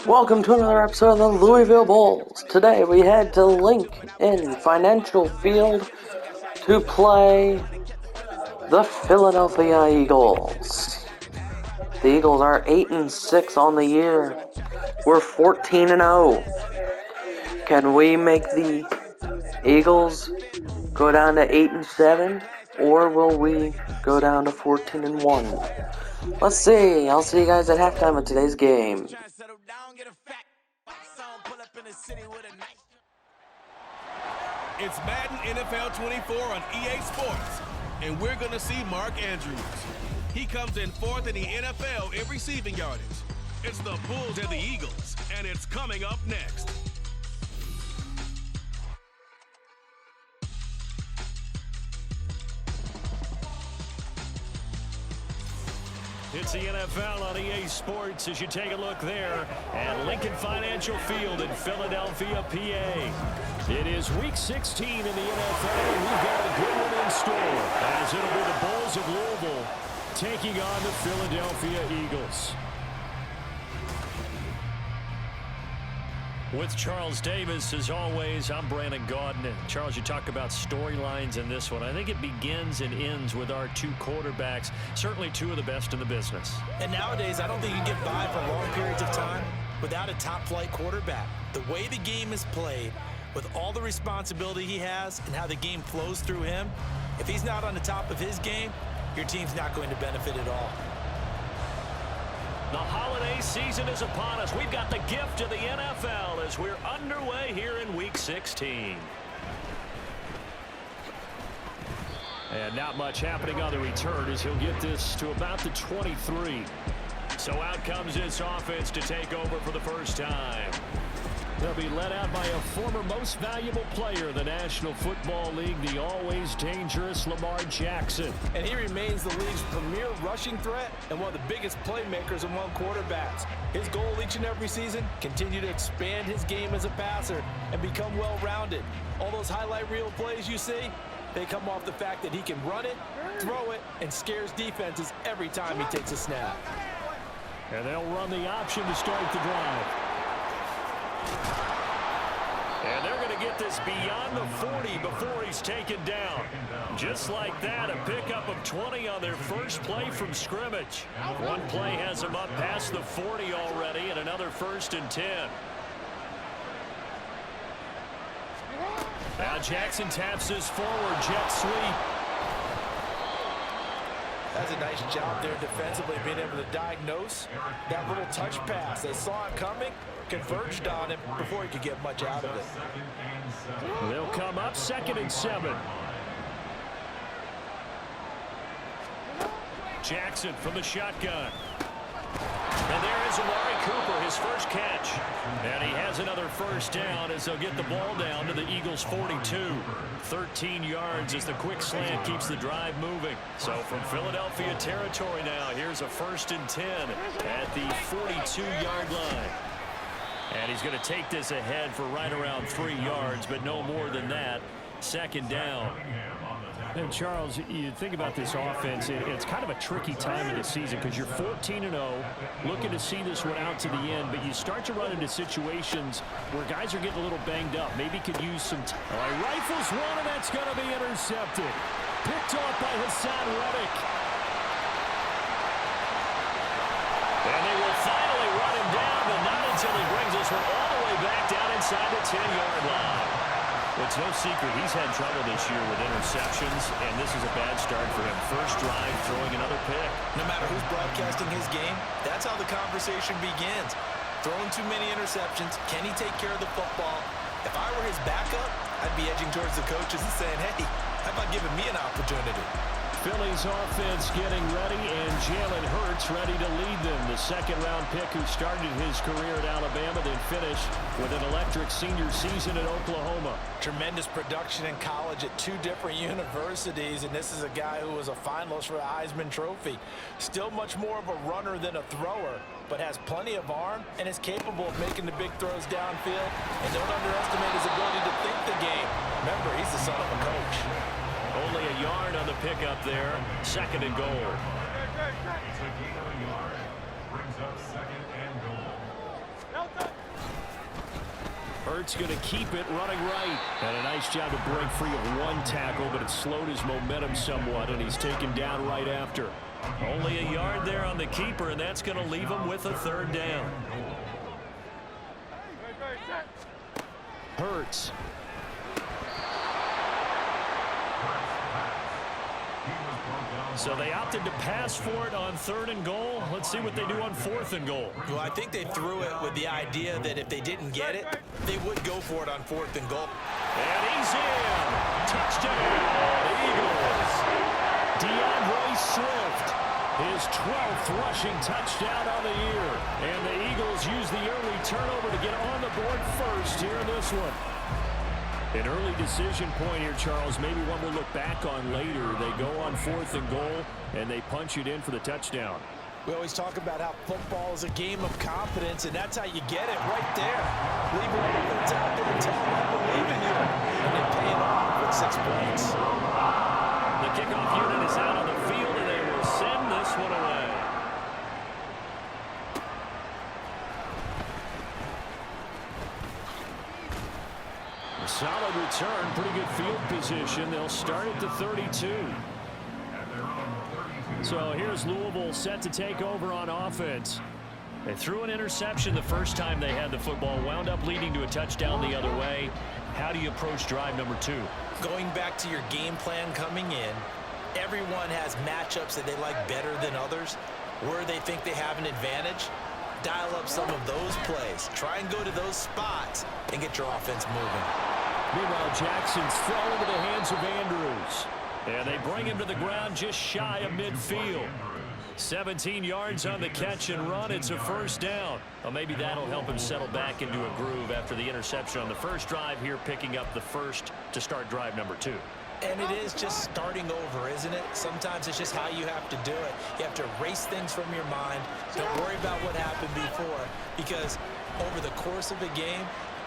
Welcome to another episode of the Louisville Bulls. Today we head to Lincoln Financial Field to play the Philadelphia Eagles. The Eagles are 8-6 on the year. We're 14-0. Can we make the Eagles go down to 8-7, or will we go down to 14-1? Let's see. I'll see you guys at halftime of today's game. It's Madden NFL 24 on EA Sports, and we're going to see Mark Andrews. He comes in fourth in the NFL in receiving yardage. It's the Bulls and the Eagles, and it's coming up next. It's the NFL on EA Sports as you take a look there at Lincoln Financial Field in Philadelphia, PA. It is Week 16 in the NFL, and we've got a good one in store as it'll be the Bulls of Louisville taking on the Philadelphia Eagles. With Charles Davis, as always, I'm Brandon Gaudin. Charles, you talk about storylines in this one. I think it begins and ends with our two quarterbacks, certainly two of the best in the business. And nowadays, I don't think you can get by for long periods of time without a top-flight quarterback. The way the game is played, with all the responsibility he has and how the game flows through him, if he's not on the top of his game, your team's not going to benefit at all. The holiday season is upon us. We've got the gift of the NFL as we're underway here in Week 16. And not much happening on the return as he'll get this to about the 23. So out comes this offense to take over for the first time. They'll be led out by a former most valuable player in the National Football League, the always dangerous Lamar Jackson. And he remains the league's premier rushing threat and one of the biggest playmakers among quarterbacks. His goal each and every season, continue to expand his game as a passer and become well-rounded. All those highlight reel plays you see, they come off the fact that he can run it, throw it, and scares defenses every time he takes a snap. And they'll run the option to start the drive. And they're going to get this beyond the 40 before he's taken down. Just like that, a pickup of 20 on their first play from scrimmage. One play has them up past the 40 already, and another 1st and 10. Now Jackson taps this forward, jet sweep. That's a nice job there defensively, being able to diagnose that little touch pass. They saw it coming, converged on him before he could get much out of it. They'll come up 2nd and 7. Jackson from the shotgun. And there is Amari Cooper, his first catch. And he has another first down as they'll get the ball down to the Eagles' 42. 13 yards as the quick slant keeps the drive moving. So from Philadelphia territory now, here's a 1st and 10 at the 42-yard line. And he's going to take this ahead for right around 3 yards, but no more than that. 2nd down. And Charles, you think about this offense, it's kind of a tricky time of the season because you're 14-0, looking to see this one out to the end, but you start to run into situations where guys are getting a little banged up. Maybe could use some time. All right, rifles one, and that's going to be intercepted. Picked off by Hassan Reddick. And they will finally run him down, but not until he brings this one all the way back down inside the 10-yard line. Well, it's no secret he's had trouble this year with interceptions, and this is a bad start for him. First drive, throwing another pick. No matter who's broadcasting his game, that's how the conversation begins. Throwing too many interceptions, can he take care of the football? If I were his backup, I'd be edging towards the coaches and saying, hey, how about giving me an opportunity? Philly's offense getting ready, and Jalen Hurts ready to lead them. The 2nd-round pick who started his career at Alabama, then finished with an electric senior season at Oklahoma. Tremendous production in college at 2 different universities, and this is a guy who was a finalist for the Heisman Trophy. Still much more of a runner than a thrower, but has plenty of arm and is capable of making the big throws downfield. And don't underestimate his ability to think the game. Remember, he's the son of a coach. Only a yard on the pickup there. 2nd and goal. Brings up 2nd and goal. Hurts going to keep it running right. And a nice job to break free of one tackle, but it slowed his momentum somewhat, and he's taken down right after. Only a yard there on the keeper, and that's going to leave him with a third down. Hurts. So they opted to pass for it on 3rd and goal. Let's see what they do on 4th and goal. Well, I think they threw it with the idea that if they didn't get it, they would go for it on 4th and goal. And he's in. Touchdown, Eagles. DeAndre Swift, his 12th rushing touchdown on the year. And the Eagles use the early turnover to get on the board first here in this one. An early decision point here, Charles. Maybe one we'll look back on later. They go on 4th and goal, and they punch it in for the touchdown. We always talk about how football is a game of confidence, and that's how you get it right there. Leave it over the top and tell them I believe in you. And they pay it off with 6 points. The kickoff unit is out on the field, and they will send this one away. A solid return, pretty good field position. They'll start at the 32. So here's Louisville set to take over on offense. They threw an interception the first time they had the football, wound up leading to a touchdown the other way. How do you approach drive number 2? Going back to your game plan coming in, everyone has matchups that they like better than others, where they think they have an advantage. Dial up some of those plays. Try and go to those spots and get your offense moving. Meanwhile, Jackson's thrown into the hands of Andrews. And they bring him to the ground just shy of midfield. 17 yards on the catch and run. It's a first down. Well, maybe that'll help him settle back into a groove after the interception on the first drive here, picking up the first to start drive number 2. And it is just starting over, isn't it? Sometimes it's just how you have to do it. You have to erase things from your mind. Don't worry about what happened before, because over the course of a game,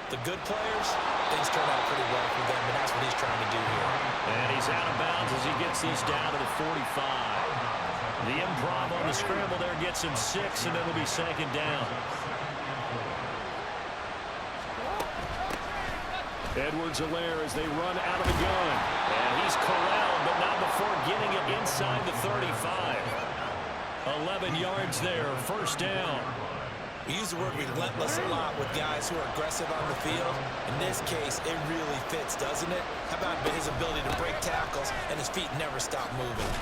the good players, things turn out pretty well for them, and that's what he's trying to do here. And he's out of bounds as he gets this down to the 45. The improv on the scramble there gets him 6, and it'll be second down. Edwards-Helaire as they run out of the gun. And he's corralled, but not before getting it inside the 35. 11 yards there, first down. We use the word relentless a lot with guys who are aggressive on the field. In this case, it really fits, doesn't it? How about his ability to break tackles and his feet never stop moving?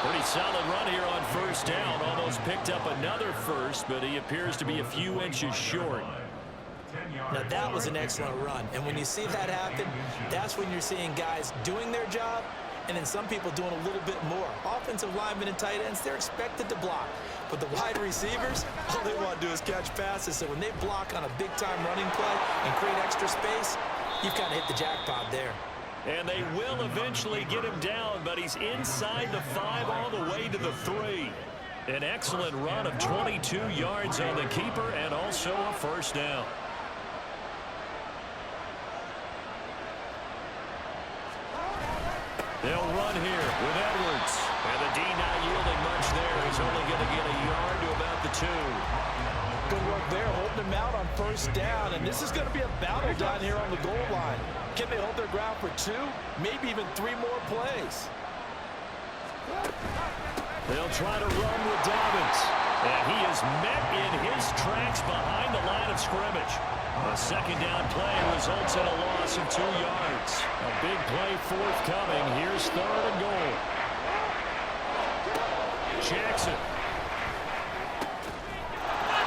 Pretty solid run here on first down. Almost picked up another first, but he appears to be a few inches short. Now, that was an excellent run. And when you see that happen, that's when you're seeing guys doing their job and then some people doing a little bit more. Offensive linemen and tight ends, they're expected to block. But the wide receivers, all they want to do is catch passes. So when they block on a big-time running play and create extra space, you've kind of hit the jackpot there. And they will eventually get him down, but he's inside the 5 all the way to the 3. An excellent run of 22 yards on the keeper and also a first down. They'll run here with Edwards. And the D not yielding much there. He's only going to get a yard to about the 2. Good work there, holding him out on first down. And this is going to be a battle down here on the goal line. Can they hold their ground for 2, maybe even 3 more plays? They'll try to run with Dobbins. And he is met in his tracks behind the line of scrimmage. A second down play results in a loss of 2 yards. A big play forthcoming. Here's 3rd and goal. Jackson.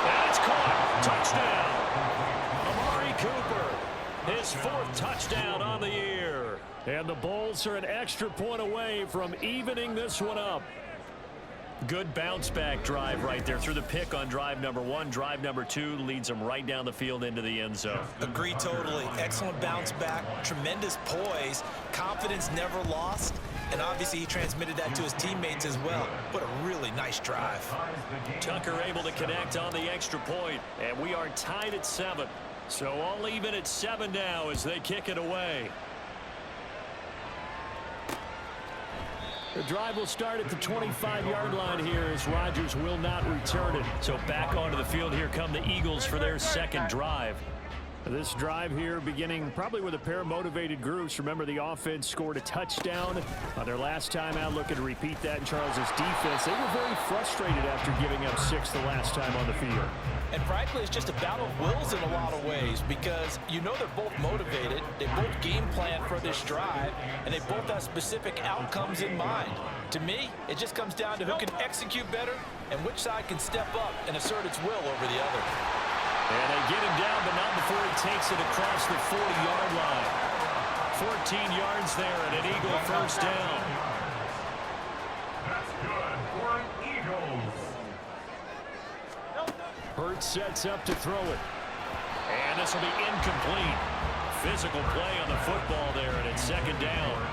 And it's caught. Touchdown. Amari Cooper. His 4th touchdown on the year. And the Bulls are an extra point away from evening this one up. Good bounce-back drive right there through the pick on drive number 1. Drive number 2 leads them right down the field into the end zone. Agree totally. Excellent bounce-back, tremendous poise, confidence never lost, and obviously he transmitted that to his teammates as well. What a really nice drive. Tucker able to connect on the extra point, and we are tied at 7. So all even at 7 now as they kick it away. The drive will start at the 25-yard line here as Rodgers will not return it. So back onto the field here come the Eagles for their second drive. This drive here beginning probably with a pair of motivated groups. Remember, the offense scored a touchdown on their last time out, looking to repeat that in Charles's defense. They were very frustrated after giving up 6 the last time on the field. And frankly, it's just a battle of wills in a lot of ways because you know they're both motivated, they both game plan for this drive, and they both have specific outcomes in mind. To me, it just comes down to who can execute better and which side can step up and assert its will over the other. And they get him down, but not before he takes it across the 40-yard line. 14 yards there and an Eagle first down. That's good for an Eagles. Hurts sets up to throw it. And this will be incomplete. Physical play on the football there, and it's second down.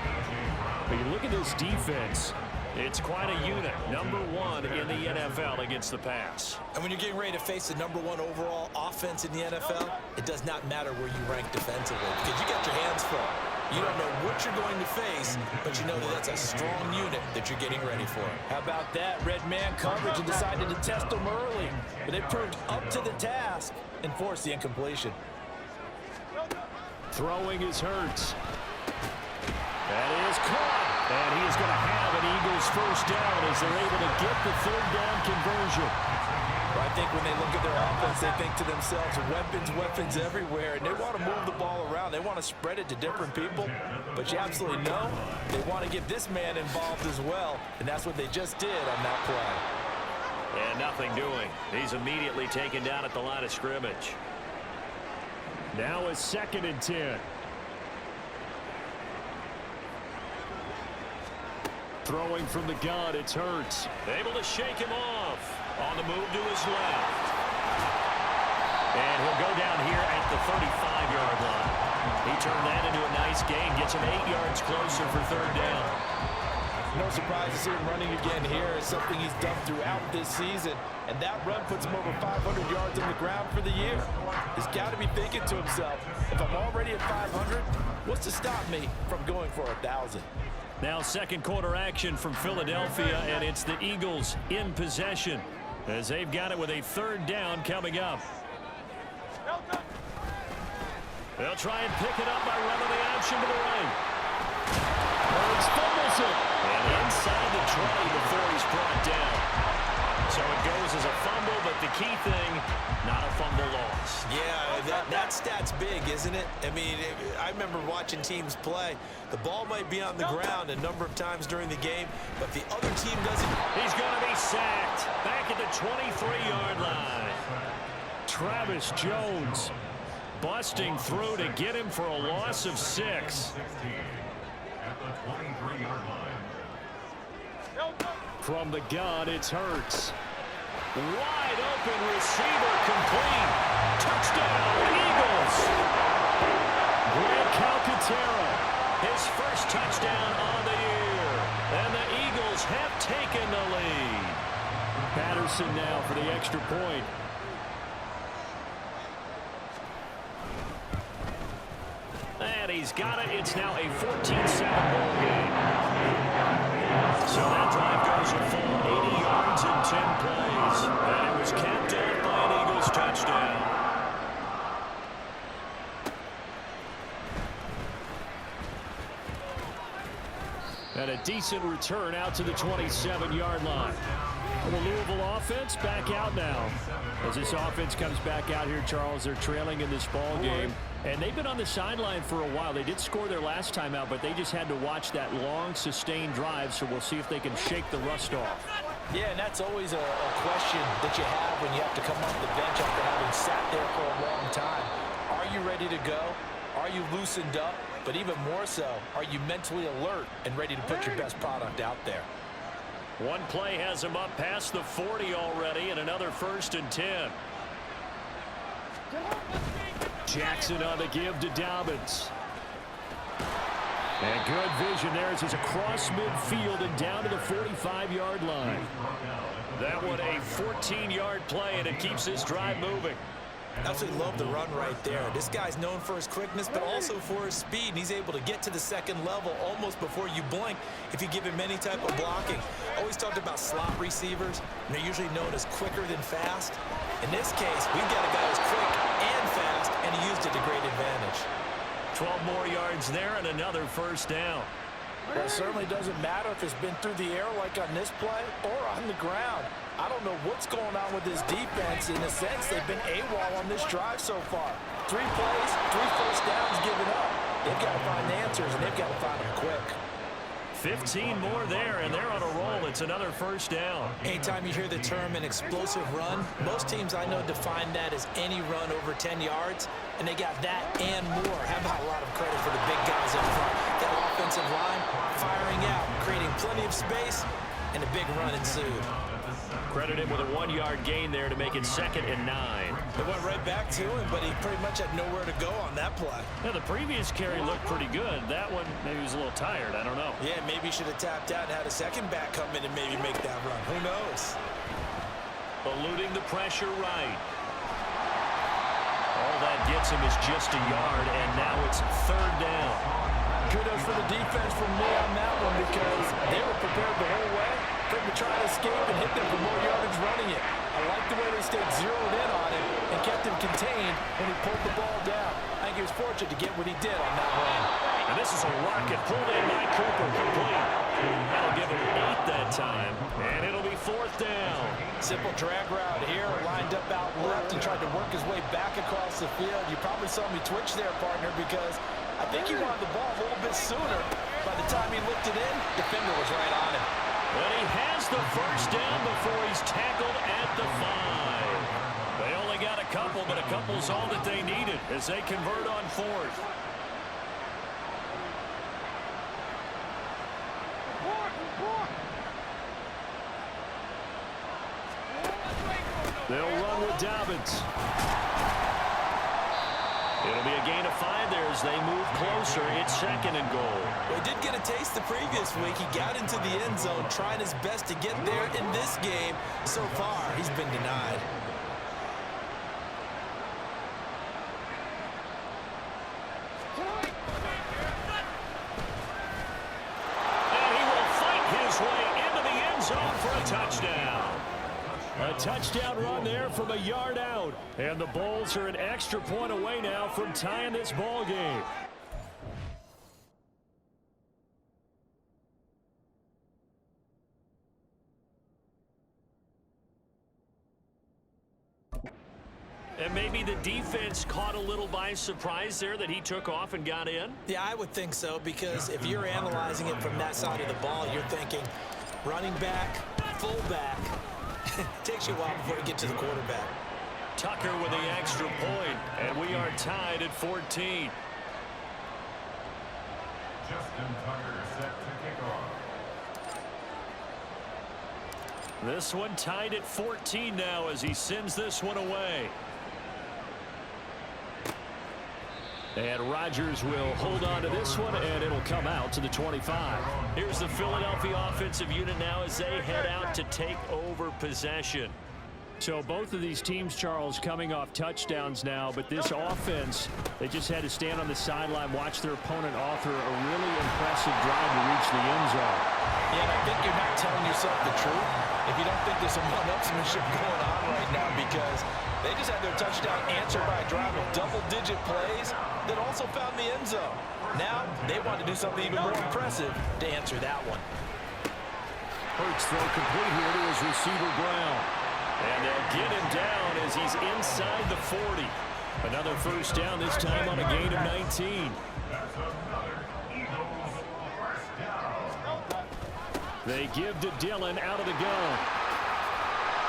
But you look at this defense. It's quite a unit. Number 1 in the NFL against the pass. And when you're getting ready to face the number 1 overall offense in the NFL, it does not matter where you rank defensively because you got your hands full. You don't know what you're going to face, but you know that that's a strong unit that you're getting ready for. How about that? Red man coverage and decided to test them early. But they proved up to the task and forced the incompletion. Throwing is Hurts. That is caught. And he is going to have an Eagles first down as they're able to get the third down conversion. Well, I think when they look at their offense, they think to themselves, weapons everywhere, and they want to move the ball around. They want to spread it to different people, but you absolutely know they want to get this man involved as well, and that's what they just did on that play. And nothing doing. He's immediately taken down at the line of scrimmage. Now a 2nd and 10. Throwing from the gun, it's Hurts. Able to shake him off. On the move to his left. And he'll go down here at the 35-yard line. He turned that into a nice gain. Gets him 8 yards closer for third down. No surprise to see him running again here. It's something he's done throughout this season. And that run puts him over 500 yards on the ground for the year. He's got to be thinking to himself, if I'm already at 500, what's to stop me from going for 1,000? Now second quarter action from Philadelphia, and it's the Eagles in possession as they've got it with a third down coming up. They'll try and pick it up by running the option to the right. Hurts fumbles it. And inside the 20 before he's brought down. So it goes as a fumble, but the key thing, not a fumble loss. Yeah, that stat's big, isn't it? I mean, I remember watching teams play. The ball might be on the ground a number of times during the game, but the other team doesn't. He's going to be sacked back at the 23-yard line. Travis Jones busting through to get him for a loss of 6. At the 23-yard line. From the gun, it's Hurts. Wide open receiver complete. Touchdown, Eagles. Grant Calcaterra, his first touchdown on the year. And the Eagles have taken the lead. Patterson now for the extra point. And he's got it. It's now a 14-7 ball game. So that drive goes a full 80 yards in 10 plays. And it was capped off by an Eagles touchdown. And a decent return out to the 27-yard line. The Louisville offense back out now. As this offense comes back out here, Charles, they're trailing in this ball game. And they've been on the sideline for a while. They did score their last time out, but they just had to watch that long, sustained drive, so we'll see if they can shake the rust off. Yeah, and that's always a question that you have when you have to come off the bench after having sat there for a long time. Are you ready to go? Are you loosened up? But even more so, are you mentally alert and ready to put your best product out there? One play has him up past the 40 already, and another 1st and 10. Jackson on the give to Dobbins. And good vision there as he's across midfield and down to the 45-yard line. That one a 14-yard play, and it keeps this drive moving. Absolutely love the run right there. This guy's known for his quickness, but also for his speed. And he's able to get to the second level almost before you blink if you give him any type of blocking. Always talked about slot receivers, and they're usually known as quicker than fast. In this case, we've got a guy who's quick and fast, and he used it to 12 more yards there and another first down. Well, it certainly doesn't matter if it's been through the air like on this play or on the ground. I don't know what's going on with this defense. In a sense, they've been AWOL on this drive so far. 3 plays, 3 first downs given up. They've got to find answers, and they've got to find them quick. 15 more there, and they're on a roll. It's another first down. Anytime you hear the term an explosive run, most teams I know define that as any run over 10 yards, and they got that and more. How about a lot of credit for the big guys up front? That offensive line firing out, creating plenty of space, and a big run ensued. Credit him with a 1-yard gain there to make it 2nd and 9. It went right back to him, but he pretty much had nowhere to go on that play. Now, the previous carry looked pretty good. That one, maybe he was a little tired. I don't know. Yeah, maybe he should have tapped out and had a second back come in and maybe make that run. Who knows? Eluding the pressure right. All that gets him is just a yard, and now it's 3rd down. Kudos for the defense from me on that one because they were prepared the whole way for him to try to escape and hit them for more yardage running it. I like the way they stayed zeroed in on him and kept him contained when he pulled the ball down. I think he was fortunate to get what he did on that run. And this is a rocket pulled in by Cooper, complete. That'll give him 8 that time, and it'll be 4th down. Simple drag route here, lined up out left and tried to work his way back across the field. You probably saw me twitch there, partner, because I think he wanted the ball a little bit sooner. By the time he looked it in, defender was right on him. And he has the first down before he's tackled at the 5. They only got a couple, but a couple's all that they needed as they convert on 4th. They'll run with Dobbins. It'll be a gain of 5 there as they move closer. It's 2nd and goal. Well, he did get a taste the previous week. He got into the end zone, trying his best to get there in this game. So far, he's been denied. And he will fight his way into the end zone for a touchdown. A touchdown run there from a yard out. And the Bulls are an extra point away now from tying this ball game. And maybe the defense caught a little by surprise there that he took off and got in? Yeah, I would think so, because if you're analyzing it from that side of the ball, you're thinking running back, fullback. It takes you a while before you get to the quarterback. Tucker with the extra point, and we are tied at 14. Justin Tucker set to kick off. This one tied at 14 now as he sends this one away. And Rodgers will hold on to this one, and it'll come out to the 25. Here's the Philadelphia offensive unit now as they head out to take over possession. So both of these teams, Charles, coming off touchdowns now, but this offense, they just had to stand on the sideline, watch their opponent author a really impressive drive to reach the end zone. Yeah, and I think you're not telling yourself the truth if you don't think there's some one-upsmanship going on right now, because they just had their touchdown answered by a drive of double-digit plays that also found the end zone. Now, they want to do something even more impressive to answer that one. Hurts throw complete here to his receiver Brown. And they'll get him down as he's inside the 40. Another first down, this time on a gain of 19. That's another Eagles first down. They give to Dillon out of the gun.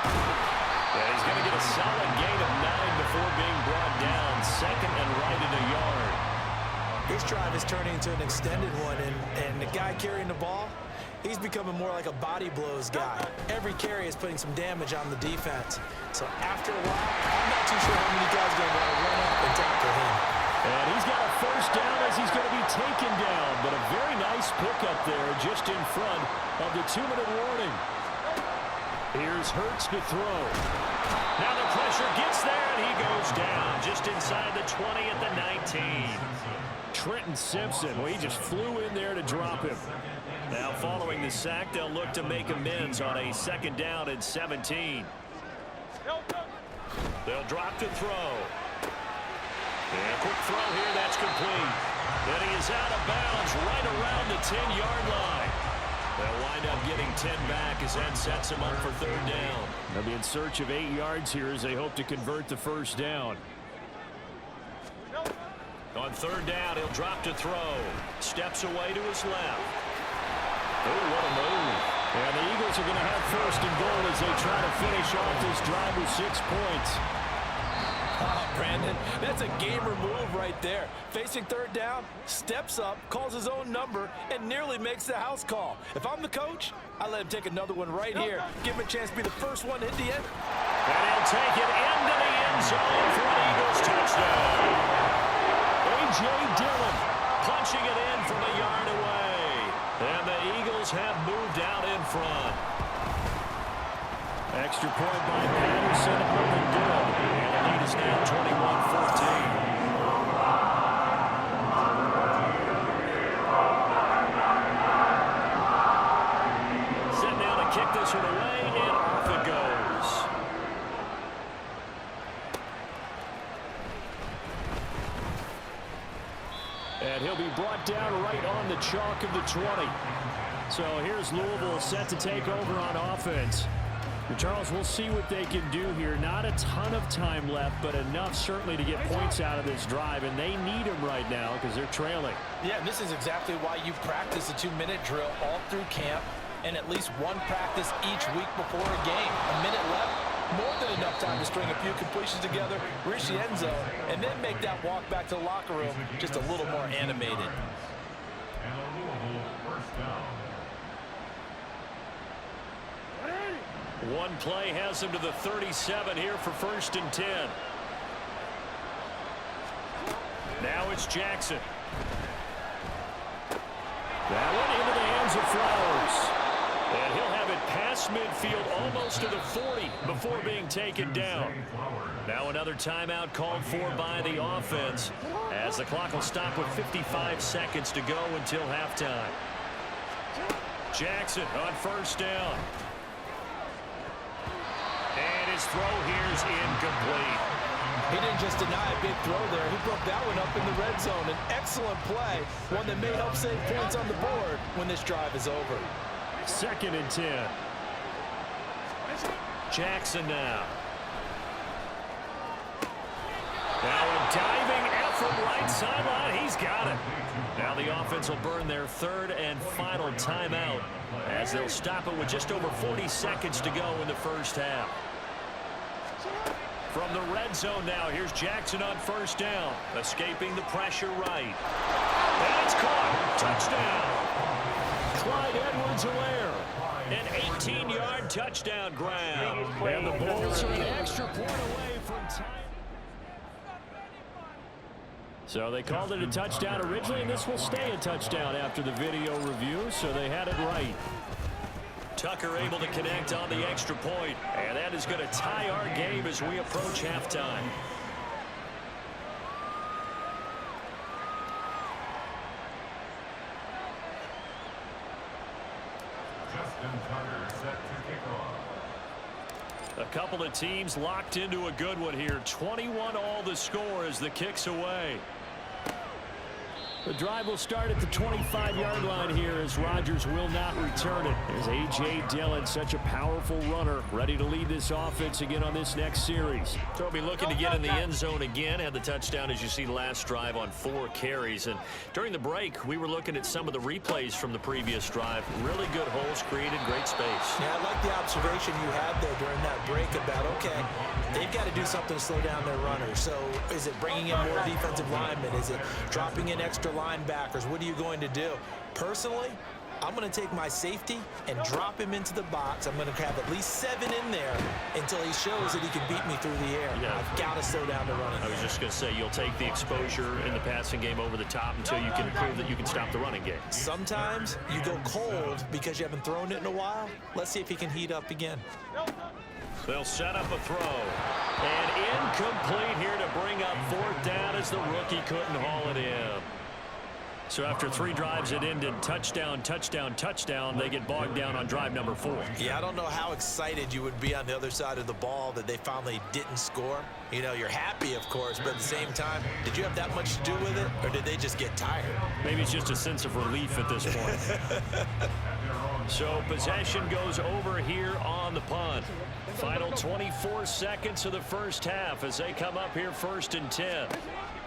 And he's going to get a solid gain of 9 before being brought down. 2nd and right in a yard. This drive is turning into an extended one, and the guy carrying the ball, he's becoming more like a body blows guy. Every carry is putting some damage on the defense. So after a while, I'm not too sure how many guys are going to want to run up and tackle him. And he's got a first down as he's going to be taken down. But a very nice pickup there just in front of the 2-minute warning. Here's Hurts to throw. Now the pressure gets there, and he goes down just inside the 20 at the 19. Trenton Simpson, well, he just flew in there to drop him. Now following the sack, they'll look to make amends on a 2nd down and 17. They'll drop to throw. And a quick throw here, that's complete. And he is out of bounds right around the 10-yard line. They'll wind up getting 10 back as that sets him up for third down. They'll be in search of 8 yards here as they hope to convert the first down. On third down, he'll drop to throw. Steps away to his left. Oh, what a move. And the Eagles are going to have first and goal as they try to finish off this drive with 6 points. Brandon, that's a gamer move right there. Facing third down, steps up, calls his own number, and nearly makes the house call. If I'm the coach, I let him take another one right here. Give him a chance to be the first one to hit the end. And he'll take it into the end zone for an Eagles touchdown. A.J. Dillon punching it in from a yard away. And the Eagles have moved out in front. Extra point by Patterson, up and good. And the lead is now 21-14. Set now to kick this one away, and off it goes. And he'll be brought down right on the chalk of the 20. So here's Louisville set to take over on offense. Charles, we'll see what they can do here. Not a ton of time left, but enough certainly to get points out of this drive, and they need them right now because they're trailing. Yeah, and this is exactly why you practice a 2-minute drill all through camp and at least one practice each week before a game. A minute left, more than enough time to string a few completions together, reach the end zone, and then make that walk back to the locker room just a little more animated. And a Louisville first down. One play has him to the 37 here for first and 10. Now it's Jackson. That one into the hands of Flowers. And he'll have it past midfield almost to the 40 before being taken down. Now another timeout called for by the offense as the clock will stop with 55 seconds to go until halftime. Jackson on first down. And his throw here's incomplete. He didn't just deny a big throw there. He broke that one up in the red zone. An excellent play, one that may help save points on the board when this drive is over. Second and 10. Jackson now. Now a diving effort right sideline. He's got it. Now the offense will burn their third and final timeout as they'll stop it with just over 40 seconds to go in the first half. From the red zone now, here's Jackson on first down. Escaping the pressure right. And it's caught. Touchdown. Clyde Edwards-Helaire. An 18-yard touchdown grab. And the Bulls are an extra point away from time. So they called it a touchdown originally, and this will stay a touchdown after the video review, so they had it right. Tucker able to connect on the extra point, and that is going to tie our game as we approach halftime. Justin Tucker set to kick off. A couple of teams locked into a good one here. 21 all the score as the kick's away. The drive will start at the 25-yard line here as Rodgers will not return it. There's A.J. Dillon, such a powerful runner, ready to lead this offense again on this next series. So he'll be looking to get in the end zone again. Had the touchdown, as you see, last drive on 4 carries. And during the break, we were looking at some of the replays from the previous drive. Really good holes created, great space. Yeah, I like the observation you had there during that break about, okay, they've got to do something to slow down their runners. So is it bringing in more defensive linemen? Is it dropping in extra linebackers? What are you going to do? Personally, I'm going to take my safety and drop him into the box. I'm going to have at least 7 in there until he shows that he can beat me through the air. Yeah. I've got to slow down the running. I was just going to say, you'll take the exposure in the passing game over the top until you can prove that you can stop the running game. Sometimes you go cold because you haven't thrown it in a while. Let's see if he can heat up again. They'll set up a throw. And incomplete here to bring up 4th down as the rookie couldn't haul it in. So after 3 drives it ended touchdown, touchdown, touchdown, they get bogged down on drive number 4. Yeah, I don't know how excited you would be on the other side of the ball that they finally didn't score. You know, you're happy, of course, but at the same time, did you have that much to do with it, or did they just get tired? Maybe it's just a sense of relief at this point. So possession goes over here on the punt. Final 24 seconds of the first half as they come up here 1st and 10.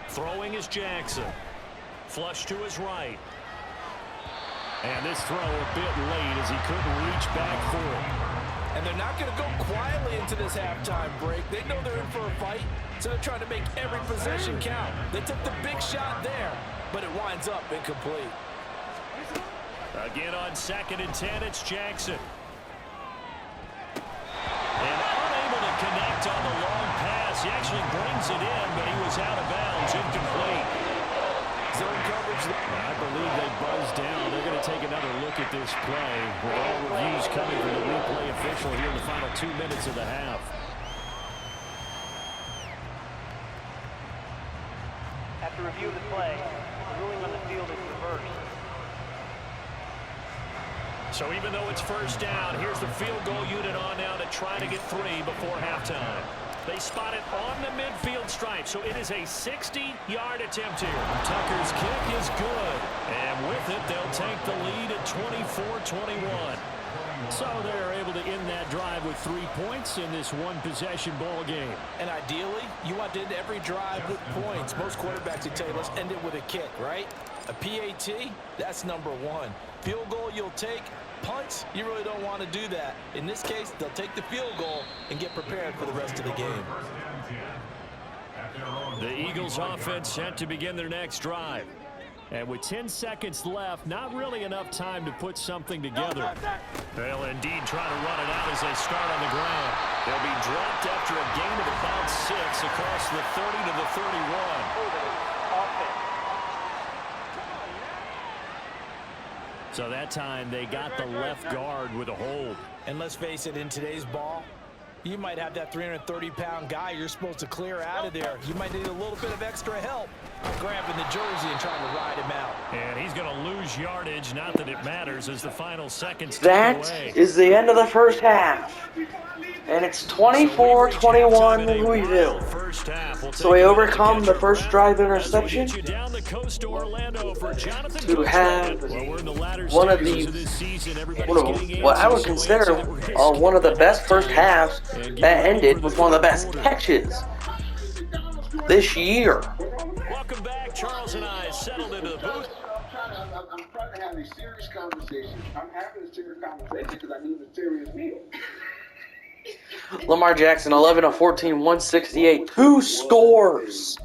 Throwing is Jackson. Flush to his right. And this throw a bit late as he couldn't reach back for it. And they're not going to go quietly into this halftime break. They know they're in for a fight, so they're trying to make every possession count. They took the big shot there, but it winds up incomplete. Again on 2nd and 10, it's Jackson. And unable to connect on the long pass. He actually brings it in, but he was out of bounds, incomplete. Zone coverage. I believe they buzzed down. They're going to take another look at this play with all reviews coming from the replay official here in the final 2 minutes of the half. After review of the play, the ruling on the field is reversed. So even though it's 1st down, here's the field goal unit on now to try to get 3 before halftime. They spot it on the midfield stripe, so it is a 60-yard attempt here. Tucker's kick is good, and with it, they'll take the lead at 24-21. So they're able to end that drive with 3 points in this one-possession ball game. And ideally, you want to end every drive with points. Most quarterbacks would tell you, let's end it with a kick, right? A PAT, that's number 1. Field goal you'll take. Punts, you really don't want to do that. In this case, they'll take the field goal and get prepared for the rest of the game. The Eagles offense set to begin their next drive. And with 10 seconds left, not really enough time to put something together. They'll indeed try to run it out as they start on the ground. They'll be dropped after a gain of about 6 across the 30 to the 31. So that time they got the left guard with a hold. And let's face it, in today's ball, you might have that 330-pound guy you're supposed to clear out of there. You might need a little bit of extra help grabbing the jersey and trying to ride him out. And he's going to lose yardage, not that it matters, as the final seconds tick That away. is the end of the first half. And it's 24-21 Louisville. So we overcome the first drive interception to have one of the, what I would consider one of the best first halves that ended with one of the best catches this year. Welcome back. Charles and I settled into the booth. I'm trying to have a serious conversation. I'm having a serious conversation because I need a serious meal. Lamar Jackson, 11 of 14, 168, 2 scores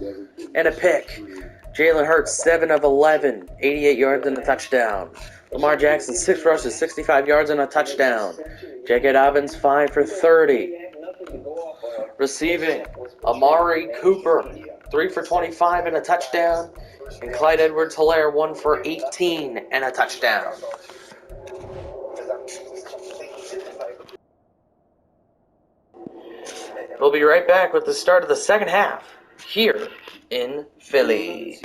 and a pick. Jalen Hurts, 7 of 11, 88 yards and a touchdown. Lamar Jackson, 6 rushes, 65 yards and a touchdown. J.K. Dobbins, 5 for 30. Receiving, Amari Cooper, 3 for 25 and a touchdown. And Clyde Edwards-Helaire, 1 for 18 and a touchdown. We'll be right back with the start of the second half here in Philly.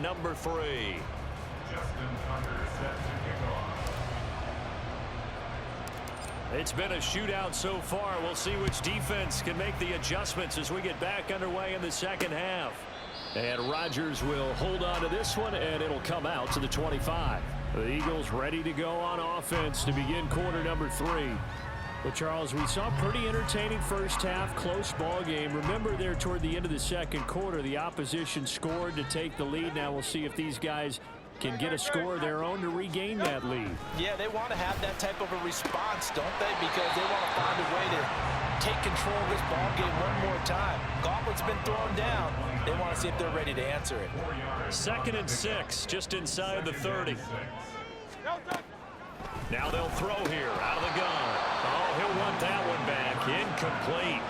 number 3. Justin Tucker set to kick off. It's been a shootout so far. We'll see which defense can make the adjustments as we get back underway in the second half. And Rodgers will hold on to this one, and it'll come out to the 25. The Eagles ready to go on offense to begin quarter number 3. Well, Charles, we saw a pretty entertaining first half, close ball game. Remember there toward the end of the second quarter, the opposition scored to take the lead. Now we'll see if these guys can get a score of their own to regain that lead. Yeah, they want to have that type of a response, don't they? Because they want to find a way to take control of this ball game one more time. Gauntlet's been thrown down. They want to see if they're ready to answer it. 2nd and 6, just inside the 30. Now they'll throw here out of the gun. Oh, he'll want that one back. Incomplete.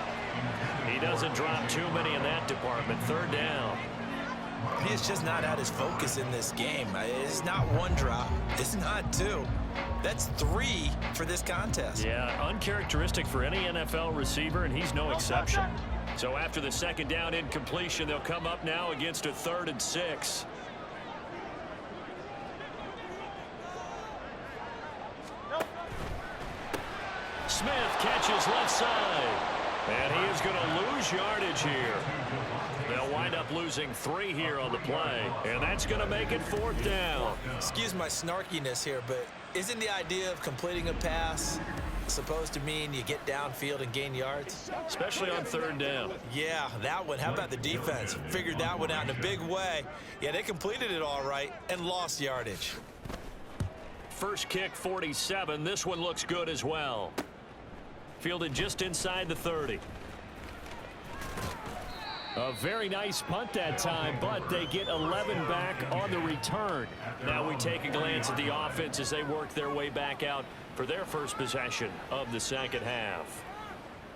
He doesn't drop too many in that department. 3rd down. He's just not at his focus in this game. It's not 1 drop. It's not 2. That's 3 for this contest. Yeah, uncharacteristic for any NFL receiver, and he's no exception. So after the 2nd down incompletion, they'll come up now against a 3rd and 6. Smith catches left side. And he is going to lose yardage here. They'll wind up losing 3 here on the play. And that's going to make it 4th down. Excuse my snarkiness here, but isn't the idea of completing a pass supposed to mean you get downfield and gain yards? Especially on 3rd down. Yeah, that one. How about the defense? Figured that one out in a big way. Yeah, they completed it all right and lost yardage. First kick, 47. This one looks good as well. Fielded just inside the 30. A very nice punt that time, but they get 11 back on the return. Now we take a glance at the offense as they work their way back out for their first possession of the second half.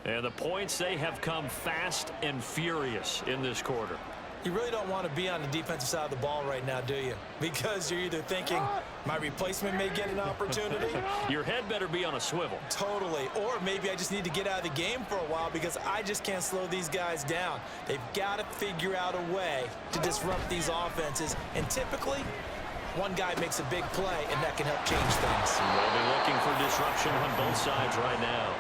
And the points, they have come fast and furious in this quarter. You really don't want to be on the defensive side of the ball right now, do you? Because you're either thinking, my replacement may get an opportunity. Your head better be on a swivel. Totally. Or maybe I just need to get out of the game for a while because I just can't slow these guys down. They've got to figure out a way to disrupt these offenses. And typically, one guy makes a big play, and that can help change things. We'll be looking for disruption on both sides right now.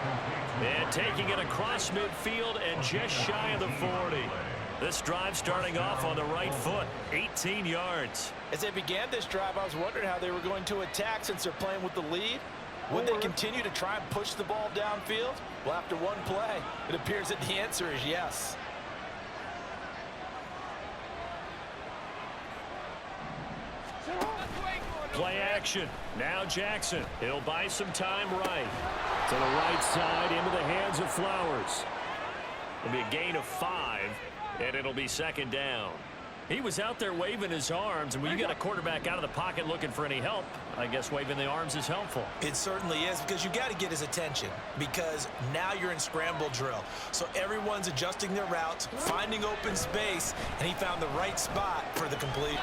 And taking it across midfield and just shy of the 40. This drive starting off on the right foot, 18 yards. As they began this drive, I was wondering how they were going to attack since they're playing with the lead. Would they continue to try and push the ball downfield? Well, after one play, it appears that the answer is yes. Play action. Now Jackson. He'll buy some time right. To the right side into the hands of Flowers. It'll be a gain of 5. And it'll be 2nd down. He was out there waving his arms, and when you got a quarterback out of the pocket looking for any help, I guess waving the arms is helpful. It certainly is, because you got to get his attention, because now you're in scramble drill. So everyone's adjusting their routes, finding open space, and he found the right spot for the complete.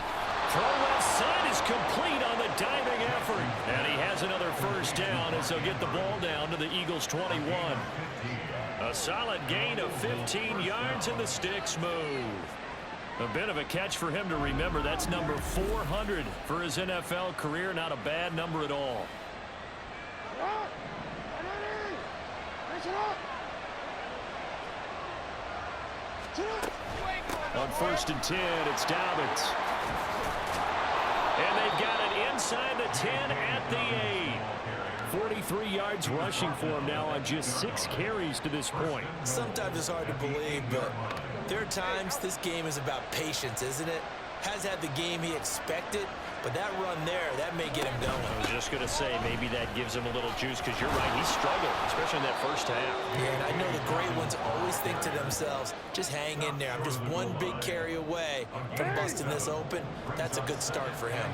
Throw left side is complete on the diving effort. And he has another 1st down as they'll get the ball down to the Eagles' 21. A solid gain of 15 yards, and the sticks move. A bit of a catch for him to remember. That's number 400 for his NFL career. Not a bad number at all. On 1st and 10, it's Dobbins. And they've got it inside the 10 at the 8. 43 yards rushing for him now on just 6 carries to this point. Sometimes it's hard to believe, but there are times this game is about patience, isn't it? Has had the game he expected, but that run there, that may get him going. I was just going to say, maybe that gives him a little juice, because you're right, he struggled, especially in that first half. Yeah, and I know the great ones always think to themselves, just hang in there. I'm just one big carry away from busting this open. That's a good start for him.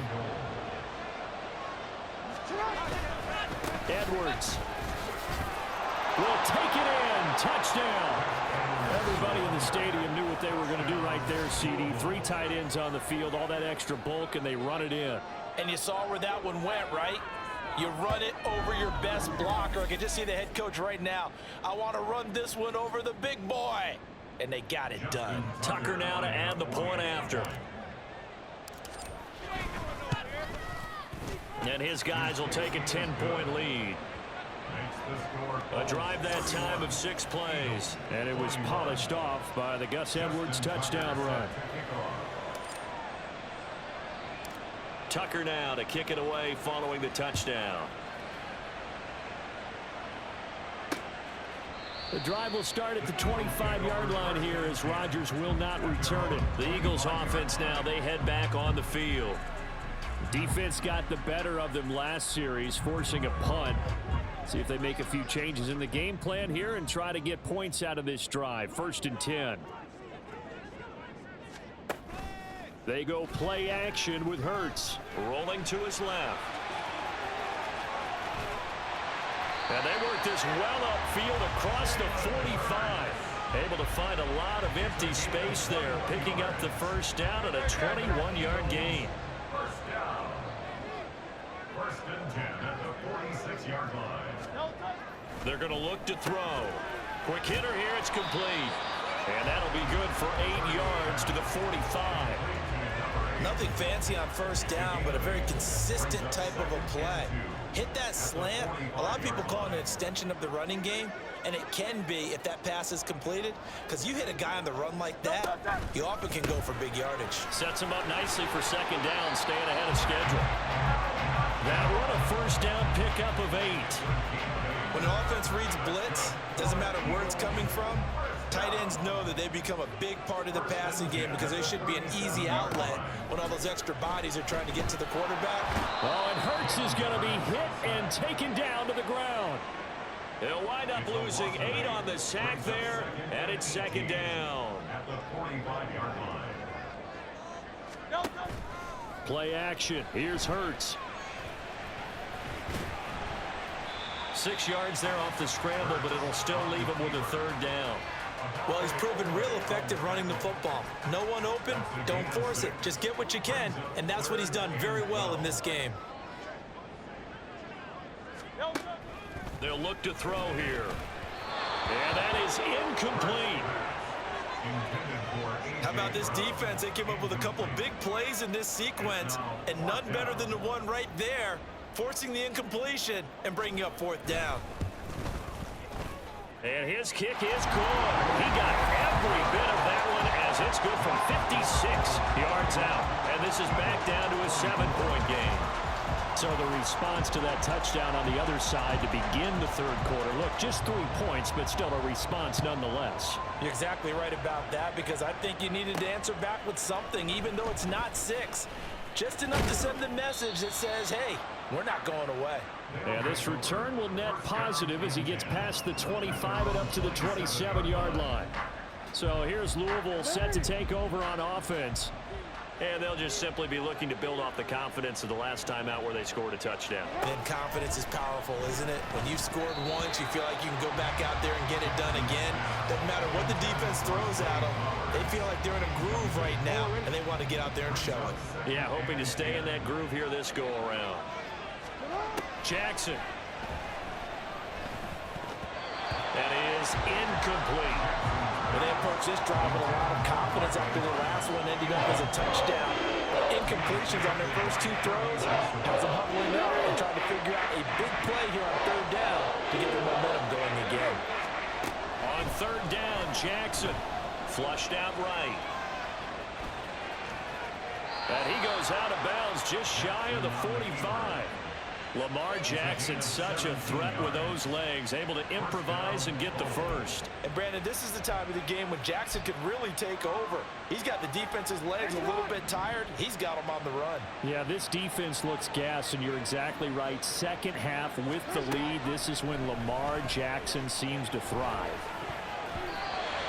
Edwards will take it in. Touchdown. Everybody in the stadium knew what they were going to do right there, CD. 3 tight ends on the field, all that extra bulk, and they run it in. And you saw where that one went, right? You run it over your best blocker. I can just see the head coach right now. I want to run this one over the big boy. And they got it done. Tucker now to add the point after. And his guys will take a 10-point lead. A drive that time of 6 plays. And it was polished off by the Gus Edwards touchdown run. Tucker now to kick it away following the touchdown. The drive will start at the 25-yard line here as Rodgers will not return it. The Eagles offense now, they head back on the field. Defense got the better of them last series, forcing a punt. See if they make a few changes in the game plan here and try to get points out of this drive. 1st and 10. They go play action with Hurts. Rolling to his left. And they work this well upfield across the 45. Able to find a lot of empty space there. Picking up the first down at a 21-yard gain. First down. 1st and 10 at the 46-yard line. They're going to look to throw. Quick hitter here. It's complete. And that'll be good for 8 yards to the 45. Nothing fancy on first down, but a very consistent type of a play. Hit that slant. A lot of people call it an extension of the running game, and it can be if that pass is completed, because you hit a guy on the run like that, you often can go for big yardage. Sets him up nicely for 2nd down, staying ahead of schedule. That run, a first down pickup of 8. When an offense reads blitz, doesn't matter where it's coming from, tight ends know that they become a big part of the passing game because they should be an easy outlet when all those extra bodies are trying to get to the quarterback. Oh, and Hurts is going to be hit and taken down to the ground. They'll wind up losing 8 on the sack there, and it's 2nd down. At the 45-yard line. Play action. Here's Hurts. 6 yards there off the scramble, but it'll still leave him with a 3rd down. Well, he's proven real effective running the football. No one open, don't force it. Just get what you can, and that's what he's done very well in this game. They'll look to throw here. And that is incomplete. How about this defense? They came up with a couple big plays in this sequence, and none better than the one right there, forcing the incompletion and bringing up 4th down. And his kick is good. He got every bit of that one as it's good from 56 yards out. And this is back down to a 7-point game. So the response to that touchdown on the other side to begin the 3rd quarter. Look, just 3 points, but still a response nonetheless. You're exactly right about that, because I think you needed to answer back with something, even though it's not 6. Just enough to send the message that says, hey, we're not going away. And this return will net positive as he gets past the 25 and up to the 27-yard line. So here's Louisville set to take over on offense. And they'll just simply be looking to build off the confidence of the last time out where they scored a touchdown. And confidence is powerful, isn't it? When you've scored once, you feel like you can go back out there and get it done again. Doesn't matter what the defense throws at them. They feel like they're in a groove right now, and they want to get out there and show it. Yeah, hoping to stay in that groove here this go-around. Jackson. That is incomplete. Well, they approach this drive with a lot of confidence after the last one ending up as a touchdown. Incompletions on their first 2 throws has them huddling up and trying to figure out a big play here on 3rd down to get their momentum going again. On 3rd down, Jackson flushed out right. And he goes out of bounds just shy of the 45. Lamar Jackson, such a threat with those legs, able to improvise and get the first. And Brandon, this is the time of the game when Jackson could really take over. He's got the defense's legs a little bit tired. He's got them on the run. Yeah, this defense looks gassed, and you're exactly right. 2nd half with the lead. This is when Lamar Jackson seems to thrive.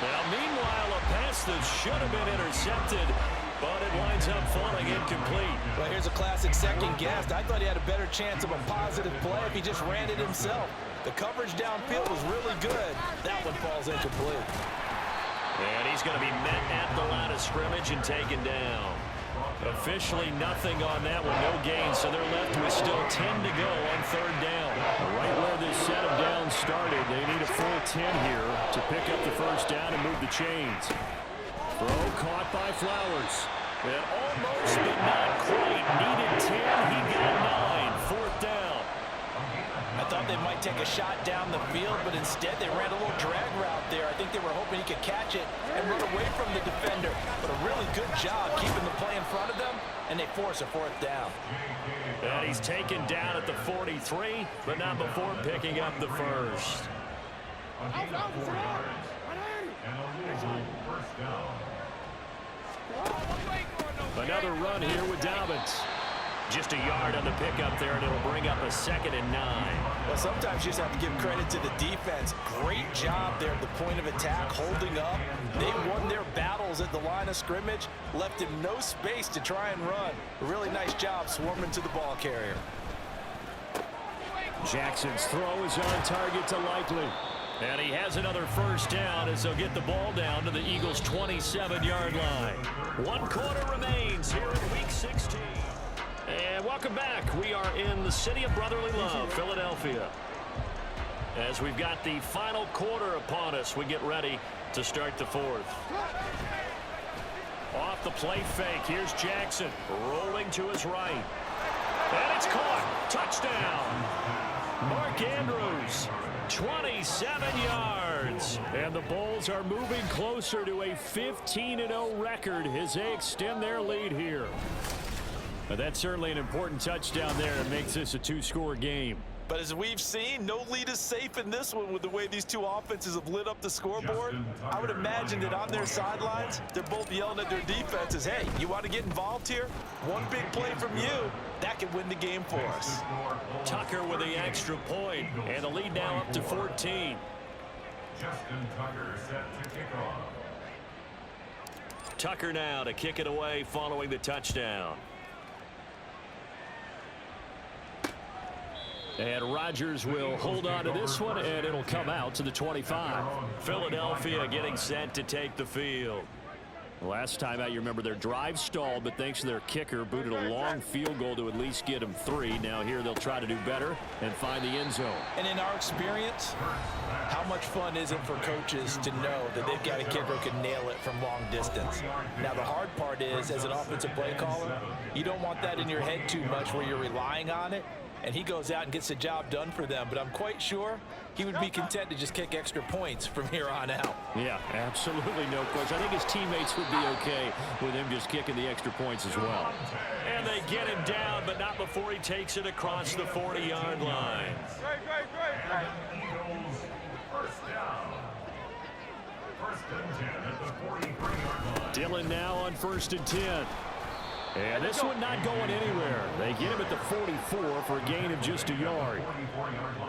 Now, meanwhile, a pass that should have been intercepted, but it winds up falling incomplete. Well, here's a classic second guess. I thought he had a better chance of a positive play if he just ran it himself. The coverage downfield was really good. That one falls incomplete. And he's going to be met at the line of scrimmage and taken down. Officially nothing on that one, no gain, so they're left with still 10 to go on 3rd down. Right where this set of downs started, they need a full 10 here to pick up the first down and move the chains. Throw caught by Flowers. And almost, but not quite. Needed 10. He got 9. thought they might take a shot down the field, but instead they ran a little drag route there. I think they were hoping he could catch it and run away from the defender. But a really good job keeping the play in front of them, and they force a 4th down. And he's taken down at the 43, but not before picking up the first. A gain of 4 yards. And a Louisville first down. Another run here with Dobbins. Just a yard on the pickup there, and it'll bring up a 2nd and 9. Well, sometimes you just have to give credit to the defense. Great job there at the point of attack, holding up. They won their battles at the line of scrimmage, left him no space to try and run. A really nice job swarming to the ball carrier. Jackson's throw is on target to Likely. And he has another first down as they'll get the ball down to the Eagles' 27-yard line. 1 quarter remains here in Week 16. And welcome back. We are in the city of brotherly love, Philadelphia. As we've got the final quarter upon us, we get ready to start the 4th. Off the play fake, here's Jackson rolling to his right. And it's caught. Touchdown. Mark Andrews, 27 yards. And the Bulls are moving closer to a 15-0 record as they extend their lead here. But that's certainly an important touchdown there. It makes this a 2-score game. But as we've seen, no lead is safe in this one with the way these two offenses have lit up the scoreboard. I would imagine that on their sidelines, they're both yelling at their defenses, hey, you want to get involved here? One big play from you, that could win the game for us. Tucker with the extra point, and the lead now up to 14. Justin Tucker set to kick off. Tucker now to kick it away following the touchdown. And Rodgers will hold on to this one, and it'll come out to the 25. Philadelphia getting set to take the field. Last time out, you remember their drive stalled, but thanks to their kicker, booted a long field goal to at least get them 3. Now here they'll try to do better and find the end zone. And in our experience, how much fun is it for coaches to know that they've got a kicker who can nail it from long distance? Now the hard part is, as an offensive play caller, you don't want that in your head too much where you're relying on it. And he goes out and gets the job done for them. But I'm quite sure he would be content to just kick extra points from here on out. Yeah, absolutely no question. I think his teammates would be okay with him just kicking the extra points as well. And they get him down, but not before he takes it across the 40-yard line. Eagles first down. 1st and 10 at the 43-yard line. Dillon now on 1st and 10. And this one not going anywhere. They get him at the 44 for a gain of just a yard.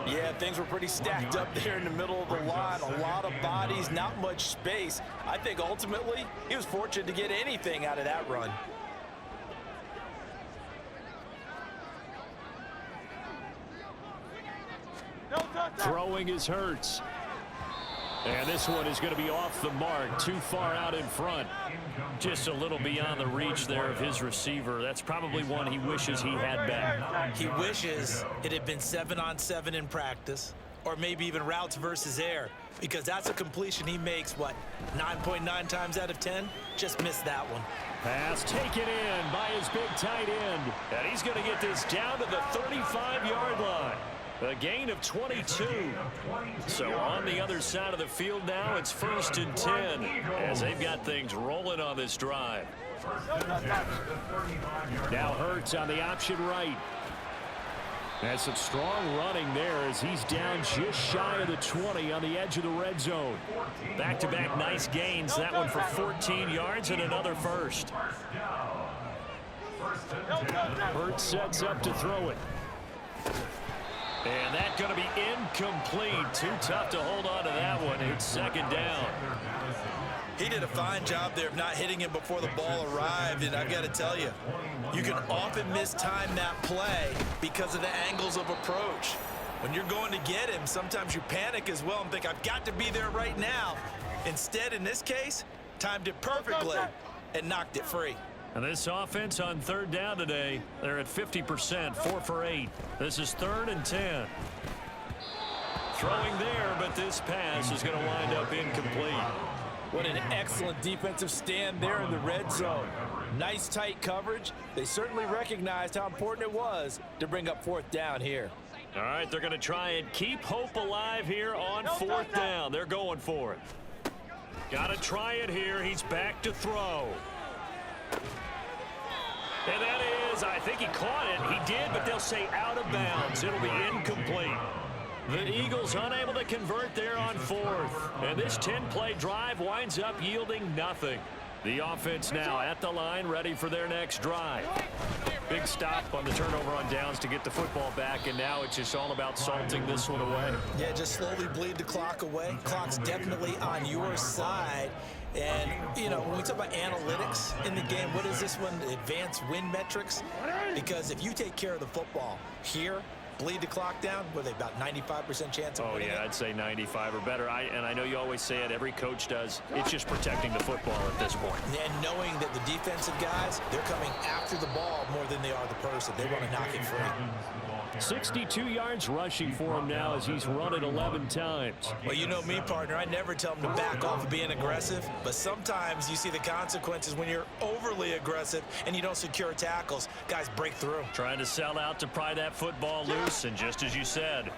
Yeah, things were pretty stacked up there in the middle of the line. A lot of bodies, not much space. I think ultimately he was fortunate to get anything out of that run. Throwing is Hurts. And this one is going to be off the mark, too far out in front. Just a little beyond the reach there of his receiver. That's probably one he wishes he had back. He wishes it had been 7-on-7 in practice, or maybe even routes versus air, because that's a completion he makes, what, 9.9 times out of 10? Just missed that one. Pass taken in by his big tight end. And he's going to get this down to the 35-yard line. A gain of 22. So on the other side of the field now, it's 1st and 10 as they've got things rolling on this drive. Now Hurts on the option right. That's some strong running there as he's down just shy of the 20 on the edge of the red zone. Back-to-back nice gains. That one for 14 yards and another first. Hurts sets up to throw it. And that's going to be incomplete. Too tough to hold on to that one. It's 2nd down. He did a fine job there of not hitting him before the ball arrived, and I've got to tell you, you can often mistime that play because of the angles of approach. When you're going to get him, sometimes you panic as well and think, I've got to be there right now. Instead, in this case, timed it perfectly and knocked it free. And this offense on 3rd down today, they're at 50%, 4 for 8. This is 3rd and 10. Throwing there, but this pass is going to wind up incomplete. What an excellent defensive stand there in the red zone. Nice tight coverage. They certainly recognized how important it was to bring up 4th down here. All right, they're going to try and keep hope alive here on 4th down. They're going for it. Got to try it here. He's back to throw. And that is, I think he caught it. He did, but they'll say out of bounds. It'll be incomplete. The Eagles unable to convert there on 4th. And this 10-play drive winds up yielding nothing. The offense now at the line, ready for their next drive. Big stop on the turnover on downs to get the football back, and now it's just all about salting this one away. Yeah, just slowly bleed the clock away. Clock's definitely on your side. And, you know, when we talk about analytics in the game, what is this one? Advanced win metrics? Because if you take care of the football here, bleed the clock down, what are they, about 95% chance of winning it? I'd say 95 or better. And I know you always say it, every coach does. It's just protecting the football at this point. And knowing that the defensive guys, they're coming after the ball more than they are the person. They want to knock it free. 62 yards rushing for him now as he's run it 11 times. Well, you know me, partner. I never tell him to back off of being aggressive, but sometimes you see the consequences when you're overly aggressive and you don't secure tackles. Guys break through. Trying to sell out to pry that football loose, and just as you said,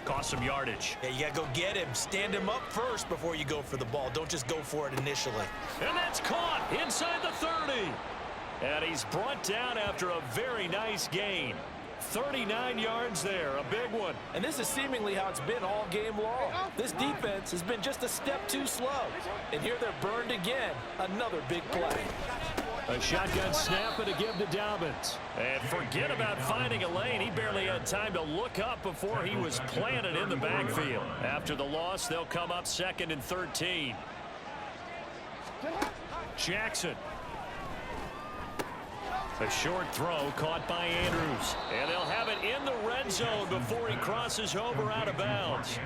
cost some yardage. Yeah, you got to go get him. Stand him up first before you go for the ball. Don't just go for it initially. And that's caught inside the 30. And he's brought down after a very nice gain. 39 yards there, a big one. And this is seemingly how it's been all game long. This defense has been just a step too slow. And here they're burned again. Another big play. A shotgun snap and a give to Dobbins. And forget about finding a lane. He barely had time to look up before he was planted in the backfield. After the loss, they'll come up 2nd and 13. Jackson. A short throw caught by Andrews. And they'll have it in the red zone before he crosses over out of bounds.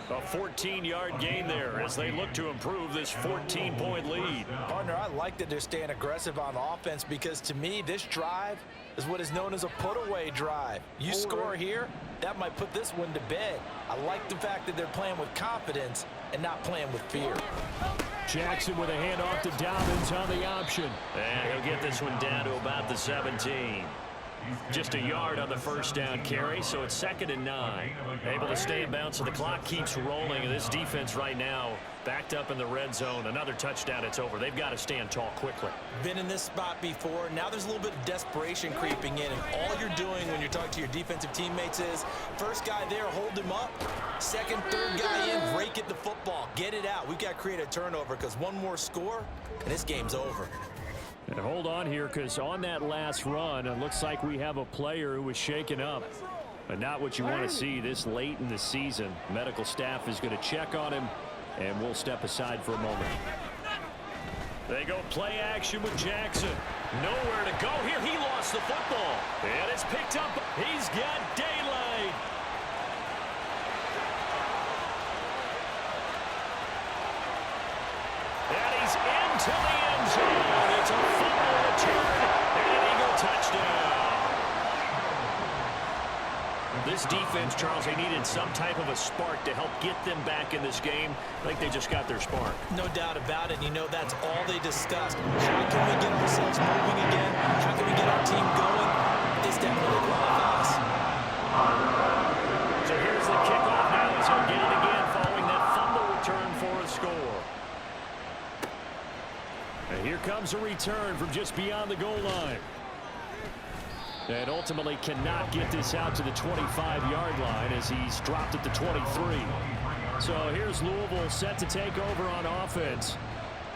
A 14-yard gain there as they look to improve this 14-point lead. Partner, I like that they're staying aggressive on offense because to me, this drive is what is known as a put-away drive. You score here, that might put this one to bed. I like the fact that they're playing with confidence and not playing with fear. Jackson with a handoff to Dobbins on the option. And he'll get this one down to about the 17. Just a yard on the first down carry, so it's 2nd and 9. Able to stay in bounds, so the clock keeps rolling. And this defense right now backed up in the red zone. Another touchdown, it's over. They've got to stand tall quickly. Been in this spot before. Now there's a little bit of desperation creeping in. And all you're doing when you're talking to your defensive teammates is, first guy there, hold him up. Second, third guy in, break it the football. Get it out. We've got to create a turnover because one more score, and this game's over. And hold on here, because on that last run, it looks like we have a player who was shaken up. But not what you want to see this late in the season. Medical staff is going to check on him, and we'll step aside for a moment. They go play action with Jackson. Nowhere to go here. He lost the football. And it's picked up. He's got daylight. And he's into the end zone. It's a fumble return and an Eagle touchdown. This defense, Charles, they needed some type of a spark to help get them back in this game. I think they just got their spark. No doubt about it. You know, that's all they discussed. How can we get ourselves moving again? How can we get our team going? This definitely qualifies. So here's the kickoff now as they'll get it again following that fumble return for a score. And here comes a return from just beyond the goal line. And ultimately cannot get this out to the 25-yard line as he's dropped at the 23. So here's Louisville set to take over on offense.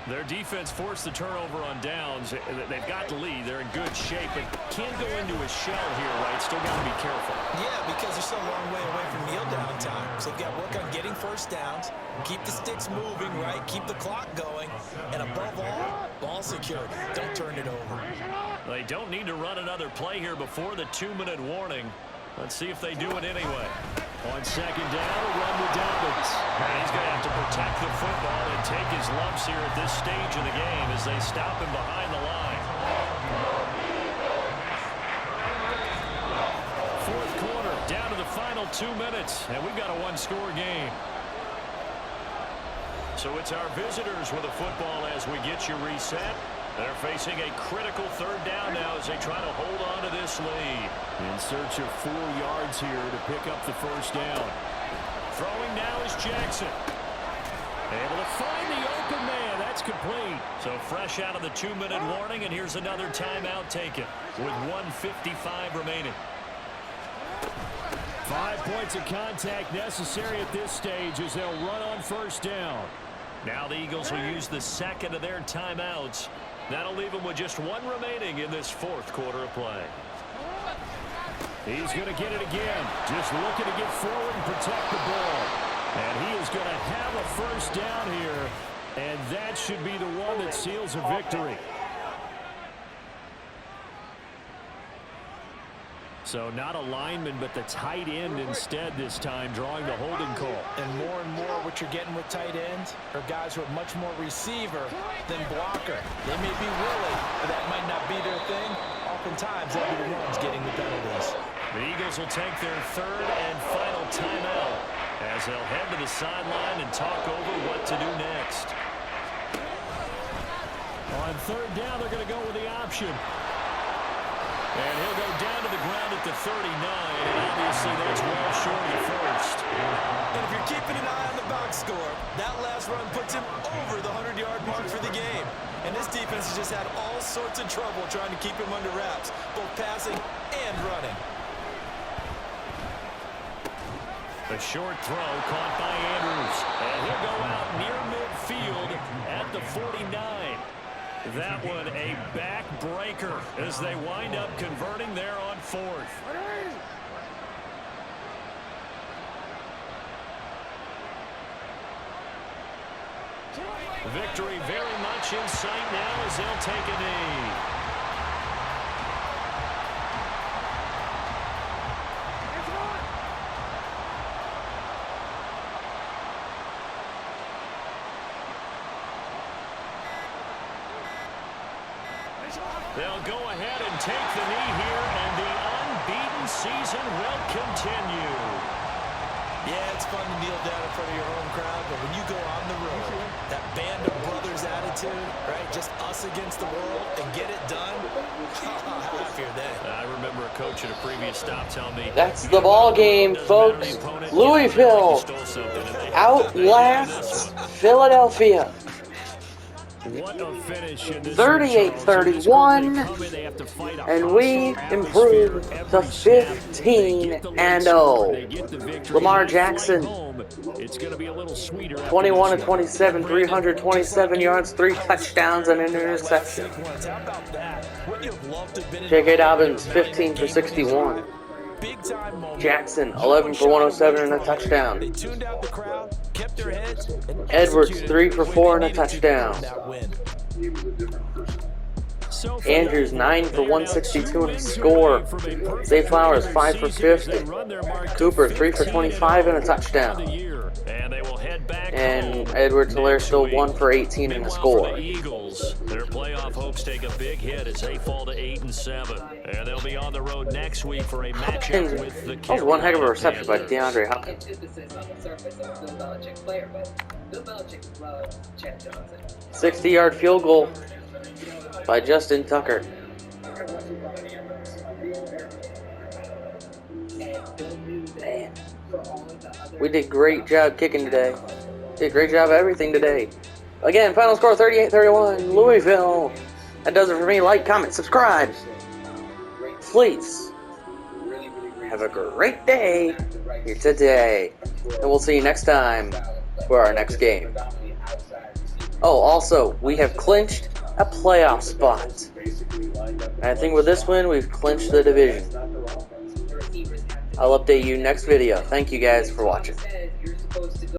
Their defense forced the turnover on downs. They've got the lead. They're in good shape, but can't go into a shell here, right? Still got to be careful. Yeah, because they're still a long way away from kneel down time. So they've got to work on getting first downs, keep the sticks moving, right? Keep the clock going, and above all, ball security. Don't turn it over. They don't need to run another play here before the 2-minute warning. Let's see if they do it anyway. On second down, a run with Dobbins. And he's going to have to protect the football and take his lumps here at this stage of the game as they stop him behind the line. Fourth quarter, down to the final 2 minutes, and we've got a one-score game. So it's our visitors with a football as we get you reset. They're facing a critical third down now as they try to hold on to this lead. In search of 4 yards here to pick up the first down. Throwing now is Jackson. Able to find the open man. That's complete. So fresh out of the 2-minute warning, and here's another timeout taken with 1:55 remaining. 5 points of contact necessary at this stage as they'll run on first down. Now the Eagles will use the second of their timeouts. That'll leave them with just 1 remaining in this 4th quarter of play. He's going to get it again. Just looking to get forward and protect the ball. And he is going to have a first down here. And that should be the one that seals a victory. So not a lineman, but the tight end instead this time, drawing the holding call. And more what you're getting with tight ends are guys who are much more receiver than blocker. They may be willing, but that might not be their thing. Oftentimes, they'll be the ones getting the penalties. The Eagles will take their 3rd and final timeout as they'll head to the sideline and talk over what to do next. On 3rd down, they're going to go with the option. And he'll go down to the ground at the 39, and obviously that's well short of the first. And if you're keeping an eye on the box score, that last run puts him over the 100-yard mark for the game. And this defense has just had all sorts of trouble trying to keep him under wraps, both passing and running. A short throw caught by Andrews. And he'll go out near midfield at the 49. That one a backbreaker as they wind up converting there on 4th. Victory very much in sight now as they'll take a knee. They'll go ahead and take the knee here, and the unbeaten season will continue. Yeah, it's fun to kneel down in front of your home crowd, but when you go on the road, that band of brothers attitude, right, just us against the world and get it done, how happier then. I remember a coach at a previous stop telling me, That's the ball game, folks. Louisville outlasts Philadelphia. 38-31, and we improve to 15-0. Lamar Jackson, 21-27, 327 yards, 3 touchdowns, and an interception. J.K. Dobbins, 15 for 61. Jackson, 11 for 107 and a touchdown. Edwards, 3 for 4 and a touchdown. Andrews, 9 for 162 and a score. Zay Flowers, 5 for 50. Cooper, 3 for 25 and a touchdown. And Edwards-Helaire still 1 for 18 and a score. Their playoff hopes take a big hit as they fall to 8-7. And they'll be on the road next week for a matchup with the That was one heck of a reception by DeAndre Hopkins. 60-yard field goal by Justin Tucker. Man. We did great job kicking today. Did a great job of everything today. Again, final score 38-31, Louisville. That does it for me. Like, comment, subscribe. Please have a great day here today. And we'll see you next time for our next game. Oh, also, we have clinched a playoff spot. And I think with this win, we've clinched the division. I'll update you next video. Thank you guys for watching.